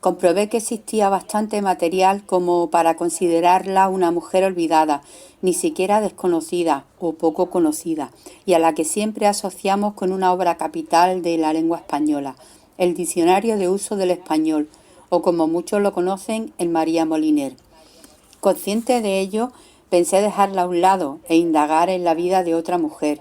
comprobé que existía bastante material como para considerarla una mujer olvidada, ni siquiera desconocida o poco conocida, y a la que siempre asociamos con una obra capital de la lengua española, el Diccionario de Uso del Español, o como muchos lo conocen, el María Moliner. Consciente de ello, pensé dejarla a un lado e indagar en la vida de otra mujer,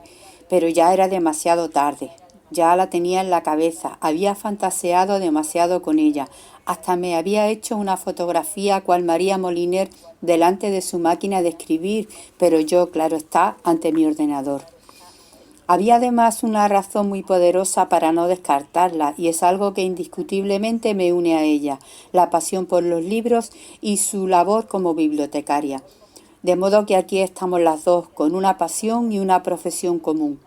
pero ya era demasiado tarde. Ya la tenía en la cabeza, había fantaseado demasiado con ella, hasta me había hecho una fotografía cual María Moliner delante de su máquina de escribir, pero yo, claro está, ante mi ordenador. Había además una razón muy poderosa para no descartarla, y es algo que indiscutiblemente me une a ella, la pasión por los libros y su labor como bibliotecaria. De modo que aquí estamos las dos, con una pasión y una profesión común.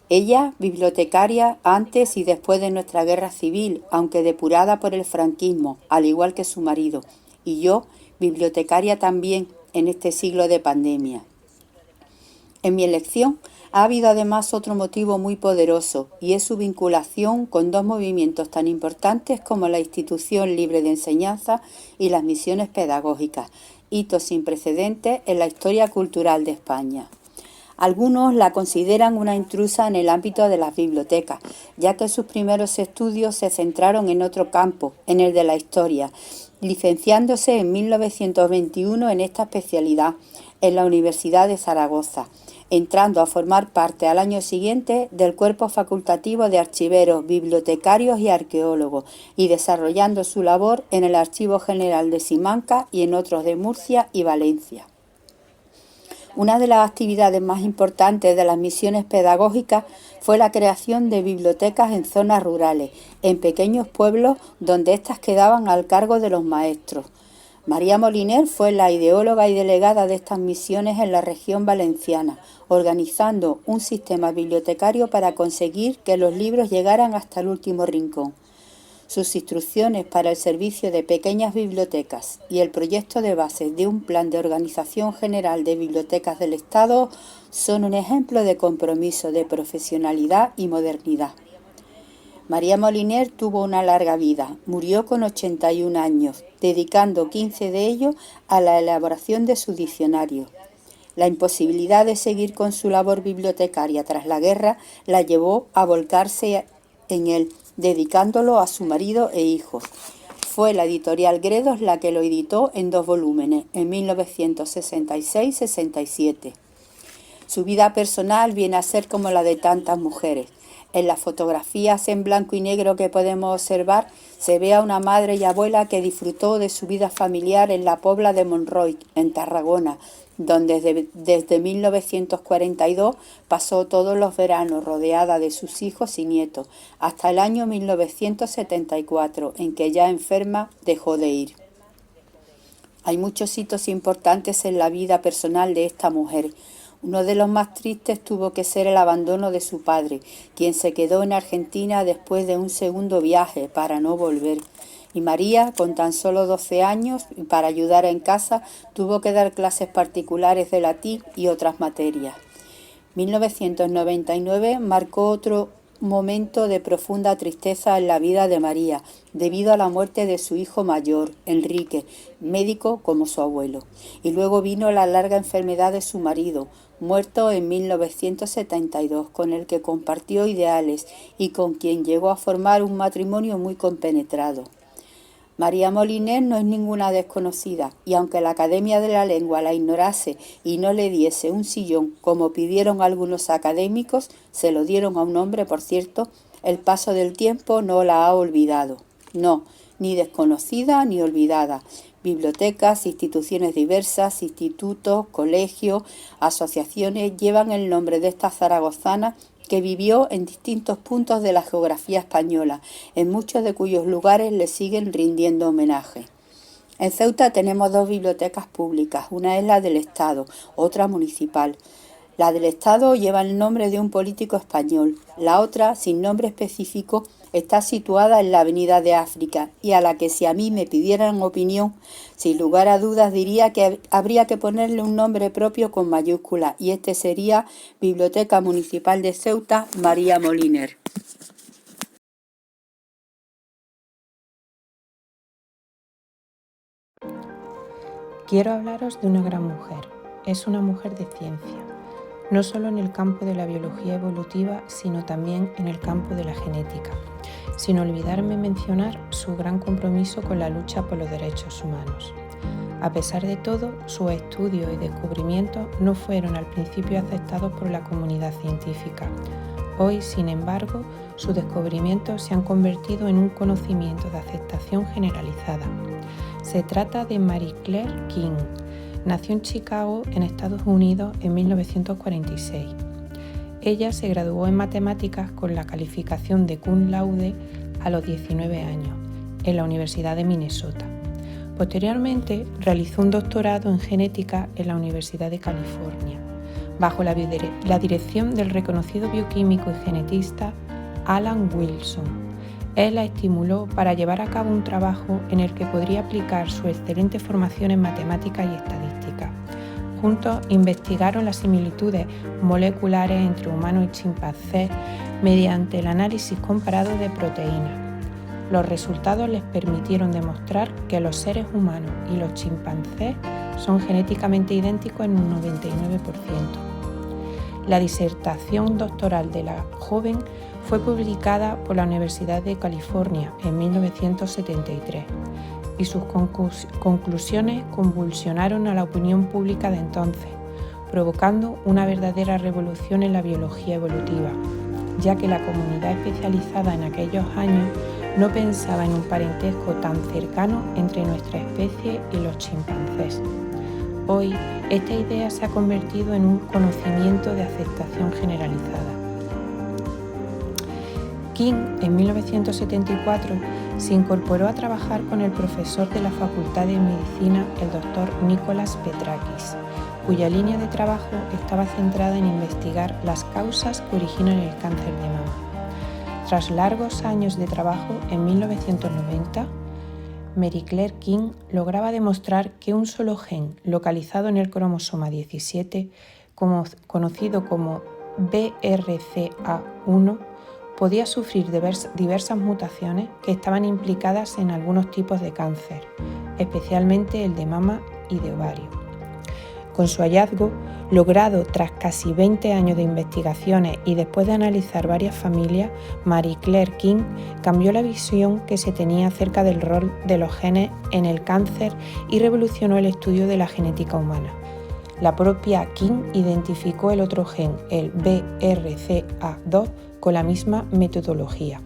Ella, bibliotecaria antes y después de nuestra guerra civil, aunque depurada por el franquismo, al igual que su marido, y yo, bibliotecaria también en este siglo de pandemia. En mi elección ha habido además otro motivo muy poderoso, y es su vinculación con dos movimientos tan importantes como la Institución Libre de Enseñanza y las misiones pedagógicas, hitos sin precedentes en la historia cultural de España. Algunos la consideran una intrusa en el ámbito de las bibliotecas, ya que sus primeros estudios se centraron en otro campo, en el de la historia, licenciándose en 1921 en esta especialidad en la Universidad de Zaragoza, entrando a formar parte al año siguiente del cuerpo facultativo de archiveros, bibliotecarios y arqueólogos, y desarrollando su labor en el Archivo General de Simancas y en otros de Murcia y Valencia. Una de las actividades más importantes de las misiones pedagógicas fue la creación de bibliotecas en zonas rurales, en pequeños pueblos donde éstas quedaban al cargo de los maestros. María Moliner fue la ideóloga y delegada de estas misiones en la región valenciana, organizando un sistema bibliotecario para conseguir que los libros llegaran hasta el último rincón. Sus instrucciones para el servicio de pequeñas bibliotecas y el proyecto de base de un plan de organización general de bibliotecas del Estado son un ejemplo de compromiso, de profesionalidad y modernidad. María Moliner tuvo una larga vida, murió con 81 años, dedicando 15 de ellos a la elaboración de su diccionario. La imposibilidad de seguir con su labor bibliotecaria tras la guerra la llevó a volcarse en él, dedicándolo a su marido e hijos. Fue la editorial Gredos la que lo editó en 2 volúmenes, en 1966-67. Su vida personal viene a ser como la de tantas mujeres. En las fotografías en blanco y negro que podemos observar, se ve a una madre y abuela que disfrutó de su vida familiar en la Pobla de Monroy, en Tarragona, donde desde 1942 pasó todos los veranos rodeada de sus hijos y nietos, hasta el año 1974, en que ya enferma dejó de ir. Hay muchos hitos importantes en la vida personal de esta mujer. Uno de los más tristes tuvo que ser el abandono de su padre, quien se quedó en Argentina después de un segundo viaje para no volver. Y María, con tan solo 12 años, para ayudar en casa, tuvo que dar clases particulares de latín y otras materias. 1999 marcó otro momento de profunda tristeza en la vida de María, debido a la muerte de su hijo mayor, Enrique, médico como su abuelo. Y luego vino la larga enfermedad de su marido, muerto en 1972, con el que compartió ideales y con quien llegó a formar un matrimonio muy compenetrado. María Moliner no es ninguna desconocida, y aunque la Academia de la Lengua la ignorase y no le diese un sillón como pidieron algunos académicos, se lo dieron a un hombre, por cierto, el paso del tiempo no la ha olvidado. No, ni desconocida ni olvidada. Bibliotecas, instituciones diversas, institutos, colegios, asociaciones llevan el nombre de esta zaragozana que vivió en distintos puntos de la geografía española, en muchos de cuyos lugares le siguen rindiendo homenaje. En Ceuta tenemos 2 bibliotecas públicas, una es la del Estado, otra municipal. La del Estado lleva el nombre de un político español. La otra, sin nombre específico, está situada en la Avenida de África y a la que, si a mí me pidieran opinión, sin lugar a dudas diría que habría que ponerle un nombre propio con mayúscula, y este sería Biblioteca Municipal de Ceuta María Moliner. Quiero hablaros de una gran mujer. Es una mujer de ciencia, no solo en el campo de la biología evolutiva, sino también en el campo de la genética, sin olvidarme mencionar su gran compromiso con la lucha por los derechos humanos. A pesar de todo, sus estudios y descubrimientos no fueron al principio aceptados por la comunidad científica. Hoy, sin embargo, sus descubrimientos se han convertido en un conocimiento de aceptación generalizada. Se trata de Marie Claire King. Nació en Chicago, en Estados Unidos, en 1946. Ella se graduó en matemáticas con la calificación de cum laude a los 19 años, en la Universidad de Minnesota. Posteriormente, realizó un doctorado en genética en la Universidad de California, bajo la dirección del reconocido bioquímico y genetista Alan Wilson. Él la estimuló para llevar a cabo un trabajo en el que podría aplicar su excelente formación en matemáticas y estadística. Juntos investigaron las similitudes moleculares entre humanos y chimpancés mediante el análisis comparado de proteínas. Los resultados les permitieron demostrar que los seres humanos y los chimpancés son genéticamente idénticos en un 99%. La disertación doctoral de la joven fue publicada por la Universidad de California en 1973 y sus conclusiones convulsionaron a la opinión pública de entonces, provocando una verdadera revolución en la biología evolutiva, ya que la comunidad especializada en aquellos años no pensaba en un parentesco tan cercano entre nuestra especie y los chimpancés. Hoy, esta idea se ha convertido en un conocimiento de aceptación generalizada. King, en 1974, se incorporó a trabajar con el profesor de la Facultad de Medicina, el Dr. Nicholas Petrakis, cuya línea de trabajo estaba centrada en investigar las causas que originan el cáncer de mama. Tras largos años de trabajo, en 1990, Marie Claire King lograba demostrar que un solo gen localizado en el cromosoma 17, conocido como BRCA1, podía sufrir diversas mutaciones que estaban implicadas en algunos tipos de cáncer, especialmente el de mama y de ovario. Con su hallazgo, logrado tras casi 20 años de investigaciones y después de analizar varias familias, Marie Claire King cambió la visión que se tenía acerca del rol de los genes en el cáncer y revolucionó el estudio de la genética humana. La propia King identificó el otro gen, el BRCA2, con la misma metodología.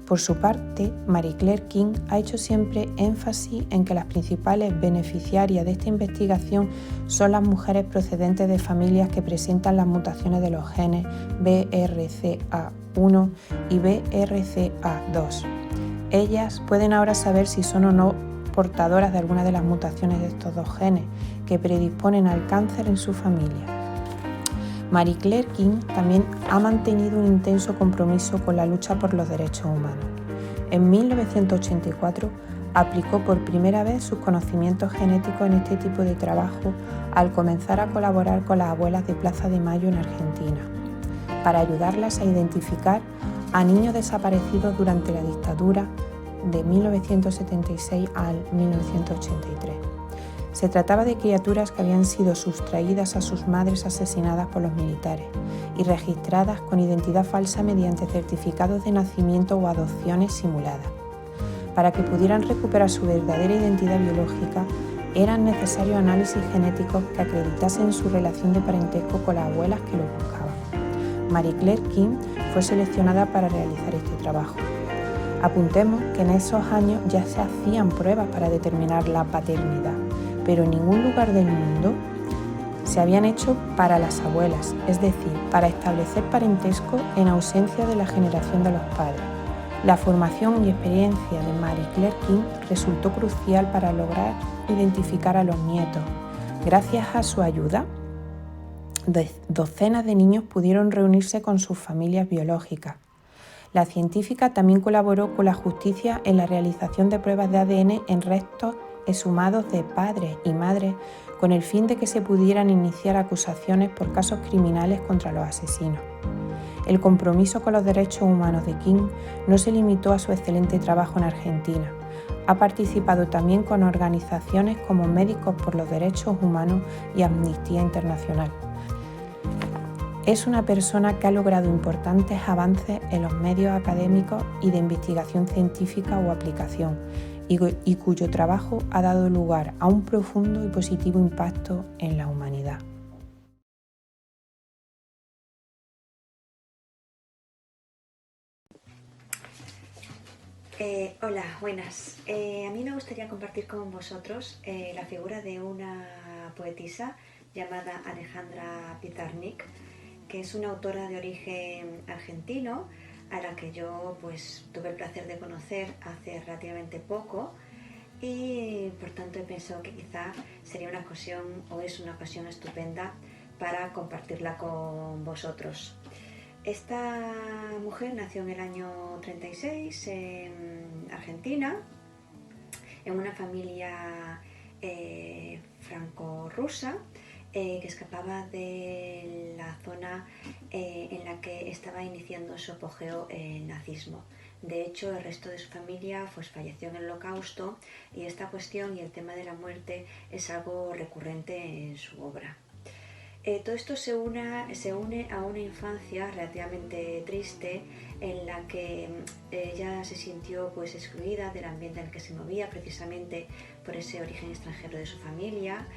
Por su parte, Marie Claire King ha hecho siempre énfasis en que las principales beneficiarias de esta investigación son las mujeres procedentes de familias que presentan las mutaciones de los genes BRCA1 y BRCA2. Ellas pueden ahora saber si son o no portadoras de alguna de las mutaciones de estos dos genes que predisponen al cáncer en su familia. Marie Claire King también ha mantenido un intenso compromiso con la lucha por los derechos humanos. En 1984 aplicó por primera vez sus conocimientos genéticos en este tipo de trabajo al comenzar a colaborar con las abuelas de Plaza de Mayo en Argentina, para ayudarlas a identificar a niños desaparecidos durante la dictadura de 1976 al 1983. Se trataba de criaturas que habían sido sustraídas a sus madres asesinadas por los militares y registradas con identidad falsa mediante certificados de nacimiento o adopciones simuladas. Para que pudieran recuperar su verdadera identidad biológica, eran necesarios análisis genéticos que acreditasen su relación de parentesco con las abuelas que lo buscaban. Marie Claire King fue seleccionada para realizar este trabajo. Apuntemos que en esos años ya se hacían pruebas para determinar la paternidad, pero en ningún lugar del mundo se habían hecho para las abuelas, es decir, para establecer parentesco en ausencia de la generación de los padres. La formación y experiencia de Marie Claire King resultó crucial para lograr identificar a los nietos. Gracias a su ayuda, docenas de niños pudieron reunirse con sus familias biológicas. La científica también colaboró con la justicia en la realización de pruebas de ADN en restos exhumados de padres y madres con el fin de que se pudieran iniciar acusaciones por casos criminales contra los asesinos. El compromiso con los derechos humanos de King no se limitó a su excelente trabajo en Argentina. Ha participado también con organizaciones como Médicos por los Derechos Humanos y Amnistía Internacional. Es una persona que ha logrado importantes avances en los medios académicos y de investigación científica o aplicación, y cuyo trabajo ha dado lugar a un profundo y positivo impacto en la humanidad. Hola, buenas. A mí me gustaría compartir con vosotros la figura de una poetisa llamada Alejandra Pizarnik, que es una autora de origen argentino, a la que yo pues tuve el placer de conocer hace relativamente poco, y por tanto he pensado que quizá sería una ocasión, o es una ocasión estupenda para compartirla con vosotros. Esta mujer nació en el año 36 en Argentina, en una familia franco-rusa, que escapaba de la zona en la que estaba iniciando su apogeo el nazismo. De hecho, el resto de su familia falleció en el Holocausto, y esta cuestión y el tema de la muerte es algo recurrente en su obra. Todo esto se une a una infancia relativamente triste, en la que ella se sintió pues excluida del ambiente en el que se movía, precisamente por ese origen extranjero de su familia,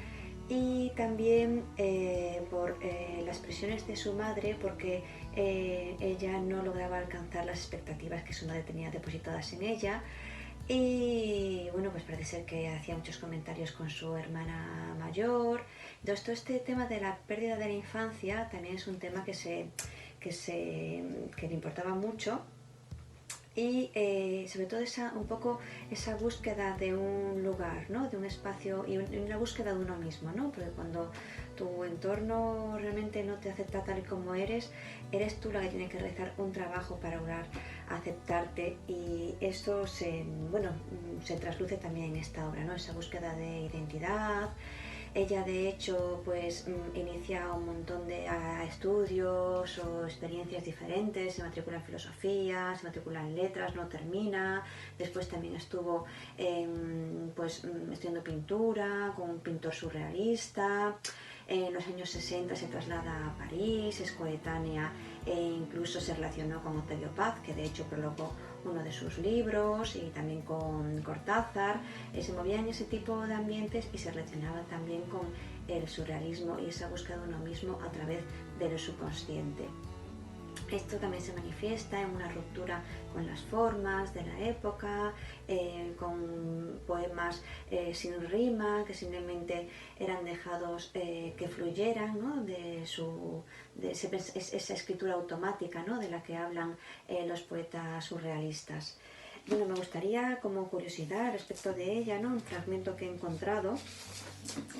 y también por las presiones de su madre, porque ella no lograba alcanzar las expectativas que su madre tenía depositadas en ella. Y bueno, pues parece ser que hacía muchos comentarios con su hermana mayor. Entonces, todo este tema de la pérdida de la infancia también es un tema que le importaba mucho, y sobre todo esa búsqueda de un lugar, ¿no? De un espacio, y una búsqueda de uno mismo, ¿no? Porque cuando tu entorno realmente no te acepta tal y como eres tú la que tiene que realizar un trabajo para lograr aceptarte, y esto se trasluce también en esta obra, ¿no? Esa búsqueda de identidad. Ella, de hecho, pues inicia un montón de estudios o experiencias diferentes, se matricula en filosofía, se matricula en letras, no termina. Después también estuvo estudiando pintura con un pintor surrealista. En los años 60 se traslada a París, es coetánea e incluso se relacionó con Octavio Paz, que de hecho prologó uno de sus libros, y también con Cortázar. Se movía en ese tipo de ambientes y se relacionaba también con el surrealismo y esa búsqueda de uno mismo a través del subconsciente. Esto también se manifiesta en una ruptura con las formas de la época, con poemas sin rima, que simplemente eran dejados que fluyeran, ¿no? de esa escritura automática, ¿no? De la que hablan los poetas surrealistas. Bueno, me gustaría, como curiosidad respecto de ella, ¿no? Un fragmento que he encontrado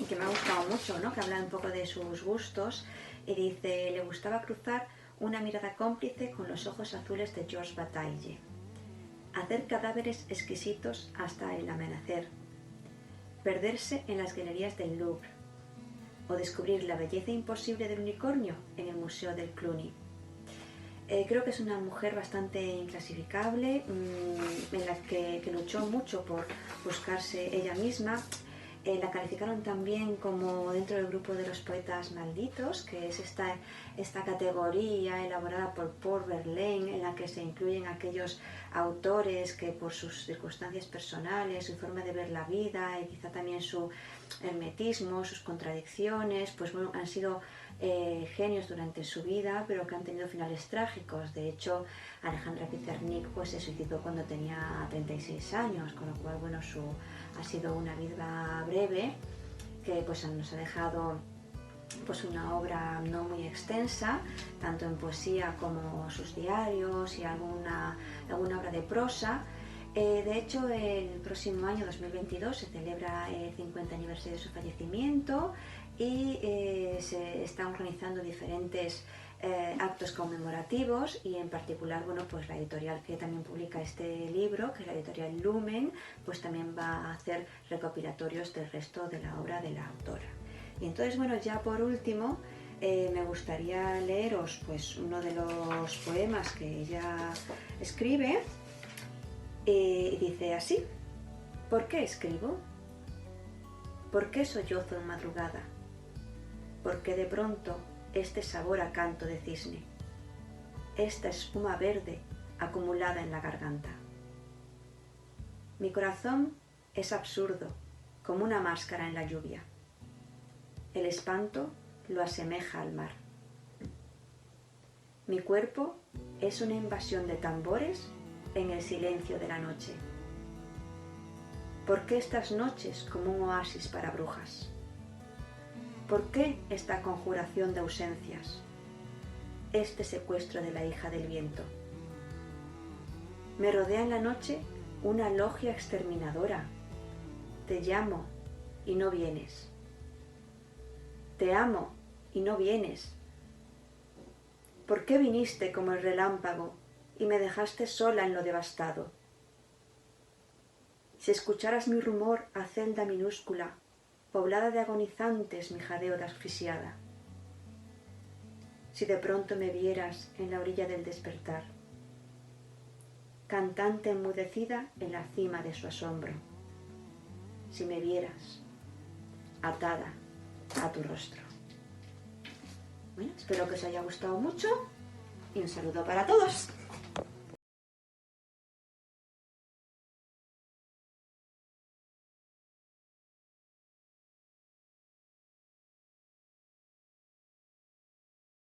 y que me ha gustado mucho, ¿no? Que habla un poco de sus gustos, y dice: le gustaba cruzar una mirada cómplice con los ojos azules de Georges Bataille, hacer cadáveres exquisitos hasta el amanecer, perderse en las galerías del Louvre, o descubrir la belleza imposible del unicornio en el Museo del Cluny. Creo que es una mujer bastante inclasificable, en la que luchó mucho por buscarse ella misma. La calificaron también como dentro del grupo de los poetas malditos, que es esta categoría elaborada por Paul Verlaine, en la que se incluyen aquellos autores que por sus circunstancias personales, su forma de ver la vida y quizá también su hermetismo, sus contradicciones, pues bueno, han sido genios durante su vida, pero que han tenido finales trágicos. De hecho, Alejandra Pizarnik pues se suicidó cuando tenía 36 años, con lo cual bueno, ha sido una vida breve, que pues nos ha dejado pues una obra no muy extensa, tanto en poesía como sus diarios y alguna obra de prosa. De hecho, el próximo año 2022 se celebra el 50 aniversario de su fallecimiento. y se están organizando diferentes actos conmemorativos, y en particular, bueno, pues la editorial que también publica este libro, que es la editorial Lumen, pues también va a hacer recopilatorios del resto de la obra de la autora. Y entonces, bueno, ya por último, me gustaría leeros pues uno de los poemas que ella escribe, y dice así: ¿por qué escribo? ¿Por qué sollozo en madrugada? ¿Por qué de pronto este sabor a canto de cisne? Esta espuma verde acumulada en la garganta. Mi corazón es absurdo, como una máscara en la lluvia. El espanto lo asemeja al mar. Mi cuerpo es una invasión de tambores en el silencio de la noche. ¿Por qué estas noches como un oasis para brujas? ¿Por qué esta conjuración de ausencias? Este secuestro de la hija del viento. Me rodea en la noche una logia exterminadora. Te llamo y no vienes. Te amo y no vienes. ¿Por qué viniste como el relámpago y me dejaste sola en lo devastado? Si escucharas mi rumor a celda minúscula, poblada de agonizantes, mi jadeo de asfixiada. Si de pronto me vieras en la orilla del despertar, cantante enmudecida en la cima de su asombro. Si me vieras atada a tu rostro. Bueno, espero que os haya gustado mucho y un saludo para todos.